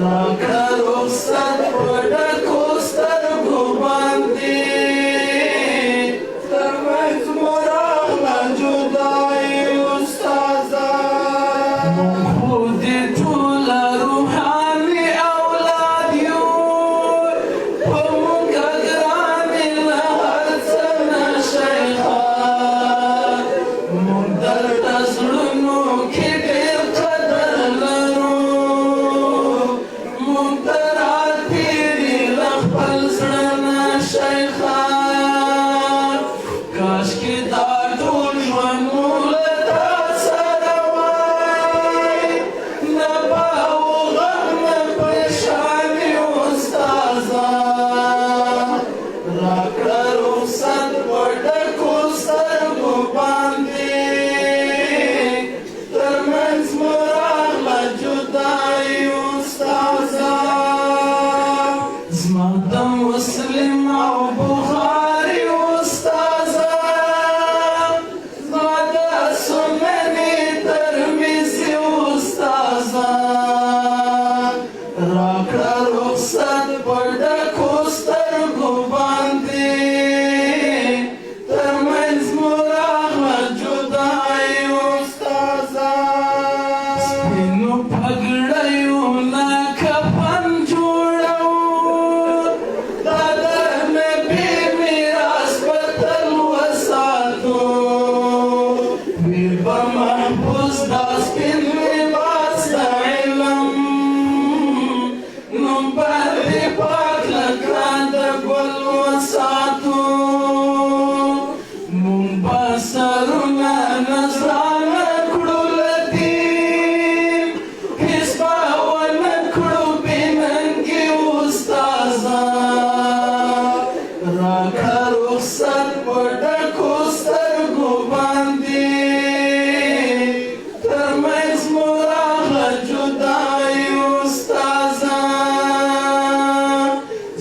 راکړه رخصت په ډکو سترګو باندې ترمنځ مو راغله جدایي استاذه موږ خو دې ټوله روحاني اولاد یو په موږه ګرانې له هر څه نه شیخه موږ درته زړونو کې ډېر قدر لرو موږ ته راتېرې له خپل زړه نه شیخه کاشکې دا ټول ژوند مو له تا سره وای نه به و غم نه پریشاني استاذه راکړه رخصت په ډکو سترګو باندې ترمنځ مو راغله جدایي استاذه زما د مسلم او بخاري استاذه زما د سننې ترمذي استاذه راکړه رخصت په ډکو سترګو باندې ترمنځ مو راغله جدایي استاذه سپینو پګړیو نه کفن جوړو دا د نبي میراث به تل وساتو وي به محفوظ دا سپین لباس د علم نوم به دې پاک له ګران د ګل وساتو مونږ به سرونه نذرانه کړو له دین هېڅ به ونه کړو بې ننګي استاذه راکړه رخصت په ډکو سترګو باندې ترمنځ مو راغله جدایي استاذه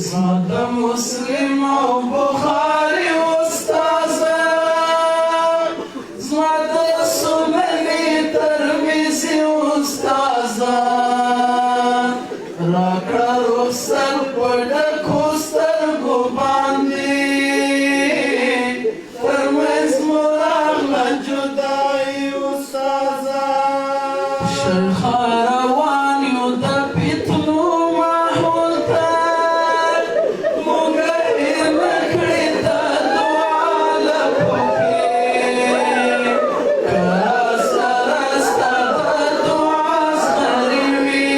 زما د مسلم او بخاري استاذه زما د سننې ترمذي استاذه راکړه رخصت په ډکو سترګو باندې ترمنځ مو راغله جدایي استاذه شیخه روان یو د فتنو ماحول ته موږ هېر نه کړې دا دعا لپو کې که راسره ستا د دعا زغرې وي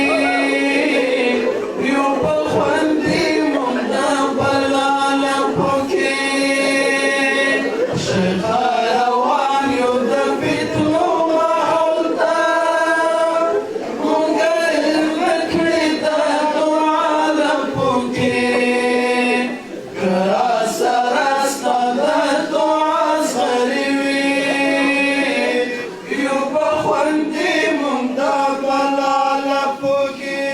یو په خوندي موږ د بلا لپو کې شیخه روان یو د فتنو ماحول ته موږ هېر نه کړې دا دعا لپو کې که راسره ستا د دعا زغرې وي یو په خوندي موږ د بلا لپو کې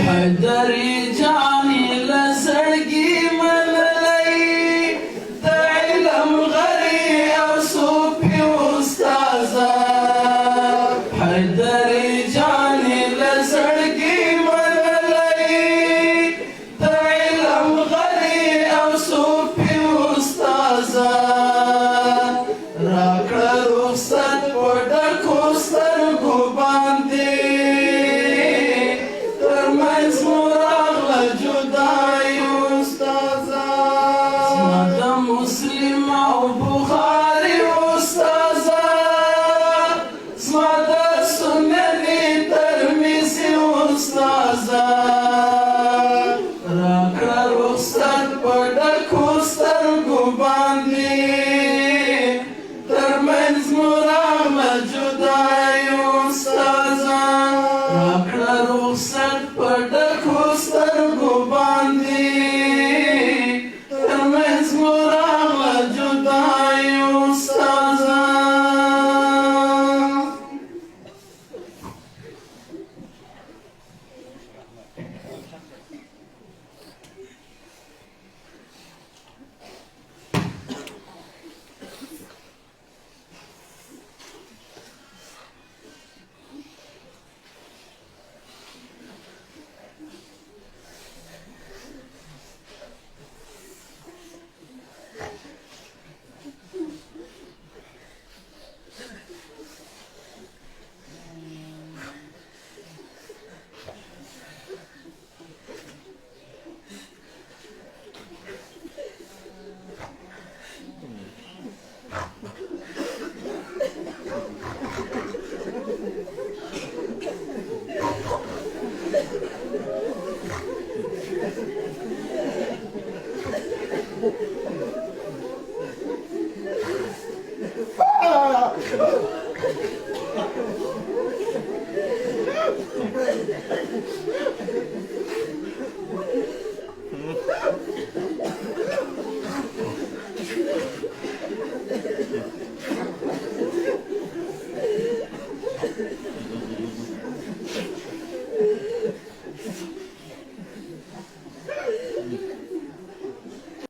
حیدري جانې له زړګي منلی د علم غري او صوفي استاذه حیدري جانې له زړګي منلی د علم غري او صوفي استاذه راکړه رخصت په ډکو سترګو باندې ترمنځ مو راغله جدایي استاذه زما د مسلم او بخاري استاذه زما د سننې ترمذي استاذه راکړه رخصت په ډکو سترګو باندې ترمنځ مو راغله جدایي استاذه راکړه رخصت په ډکو سترګو باندې ترمنځ مو راغله جدایي استاذه